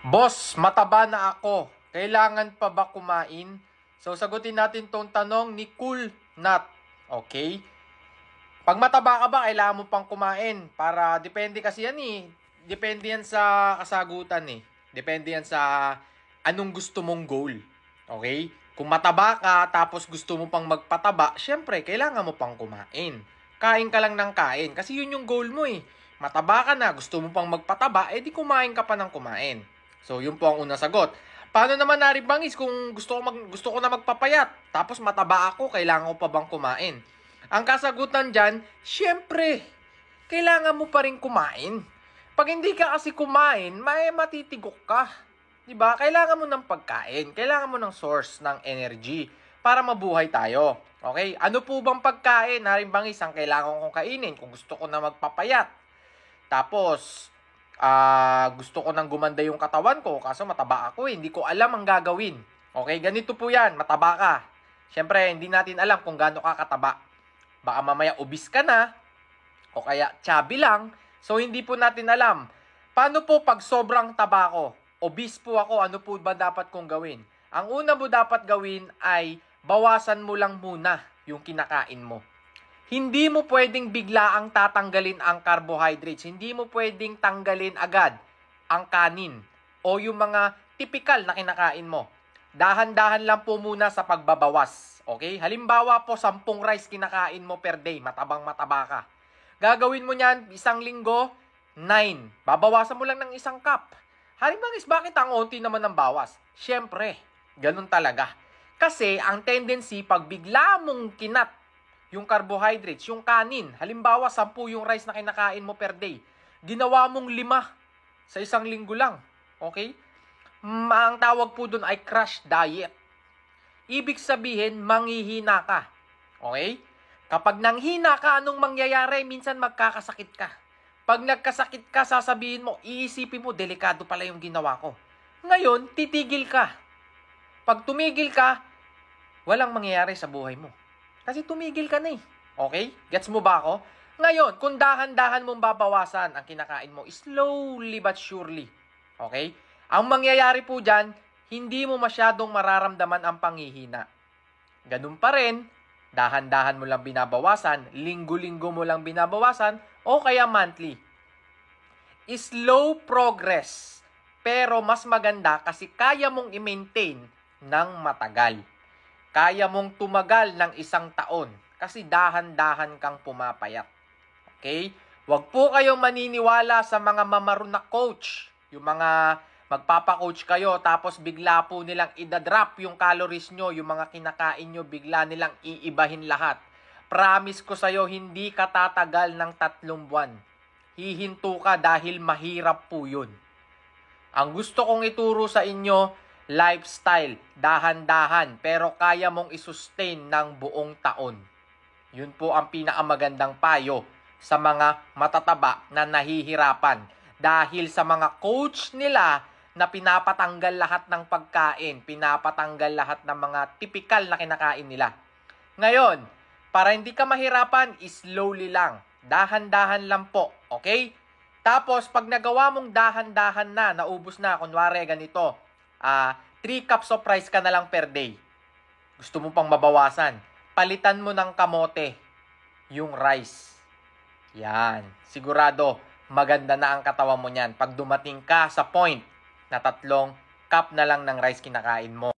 Boss, mataba na ako. Kailangan pa ba kumain? So, sagutin natin tong tanong ni Cool Nut. Okay? Pag mataba ka ba, kailangan mo pang kumain. Para, depende kasi yan eh. Depende yan sa kasagutan eh. Depende yan sa anong gusto mong goal. Okay? Kung mataba ka, tapos gusto mo pang magpataba, syempre, kailangan mo pang kumain. Kain ka lang ng kain. Kasi yun yung goal mo eh. Mataba ka na, gusto mo pang magpataba, di kumain ka pa ng kumain. So, yun po ang unang sagot. Paano naman naribangis kung gusto ko na magpapayat, tapos mataba ako, kailangan ko pa bang kumain? Ang kasagutan dyan, syempre, kailangan mo pa rin kumain. Pag hindi ka kasi kumain, may matitigok ka. Diba? Kailangan mo ng pagkain, kailangan mo ng source ng energy para mabuhay tayo. Okay? Ano po bang pagkain, narimbangis, ang kailangan kong kainin kung gusto ko na magpapayat? Tapos, gusto ko nang gumanda yung katawan ko, kaso mataba ako eh. Hindi ko alam ang gagawin. Okay, ganito po yan, mataba ka. Siyempre, hindi natin alam kung gaano ka kataba. Baka mamaya obese ka na, o kaya chubby lang. So, hindi po natin alam. Paano po pag sobrang taba ko? Obese po ako, ano po ba dapat kong gawin? Ang una mo dapat gawin ay bawasan mo lang muna yung kinakain mo. Hindi mo pwedeng biglaang tatanggalin ang carbohydrates. Hindi mo pwedeng tanggalin agad ang kanin o yung mga typical na kinakain mo. Dahan-dahan lang po muna sa pagbabawas. Okay? Halimbawa po, 10 rice kinakain mo per day. Matabang-mataba ka. Gagawin mo niyan, isang linggo, 9. Babawasan mo lang ng 1 cup. Halimbawa, bakit ang onti naman ng bawas? Siyempre, ganun talaga. Kasi ang tendency, pag bigla mong kinat yung carbohydrates, yung kanin, halimbawa 10 yung rice na kinakain mo per day, ginawa mong 5 sa isang linggo lang. Okay? Ang tawag po dun ay crash diet. Ibig sabihin, manghihina ka. Okay? Kapag nanghina ka, anong mangyayari? Minsan magkakasakit ka. Pag nagkasakit ka, sasabihin mo, iisipin mo, delikado pala yung ginawa ko. Ngayon, titigil ka. Pag tumigil ka, walang mangyayari sa buhay mo. Kasi tumigil ka na eh. Okay? Gets mo ba ako? Ngayon, kung dahan-dahan mong babawasan ang kinakain mo, slowly but surely. Okay? Ang mangyayari po dyan, hindi mo masyadong mararamdaman ang panghihina. Ganun pa rin, dahan-dahan mo lang binabawasan, linggo-linggo mo lang binabawasan, o kaya monthly. Slow progress. Pero mas maganda kasi kaya mong i-maintain ng matagal. Kaya mong tumagal ng 1 taon kasi dahan-dahan kang pumapayat. Okay? Huwag po kayong maniniwala sa mga mamaroon na coach. Yung mga magpapa-coach kayo tapos bigla po nilang idadrop yung calories nyo, yung mga kinakain nyo, bigla nilang iibahin lahat. Promise ko sa'yo, hindi ka tatagal ng 3 buwan. Hihinto ka dahil mahirap po yun. Ang gusto kong ituro sa inyo, lifestyle, dahan-dahan, pero kaya mong isustain ng buong taon. Yun po ang pinakamagandang payo sa mga matataba na nahihirapan. Dahil sa mga coach nila na pinapatanggal lahat ng pagkain, pinapatanggal lahat ng mga typical na kinakain nila. Ngayon, para hindi ka mahirapan, slowly lang. Dahan-dahan lang po, okay? Tapos, pag nagawa mong dahan-dahan na, naubos na, kunwari ganito, 3 cups of rice ka na lang per day. Gusto mo pang mabawasan. Palitan mo ng kamote yung rice. Yan. Sigurado, maganda na ang katawan mo niyan. Pag dumating ka sa point na 3 cup na lang ng rice kinakain mo.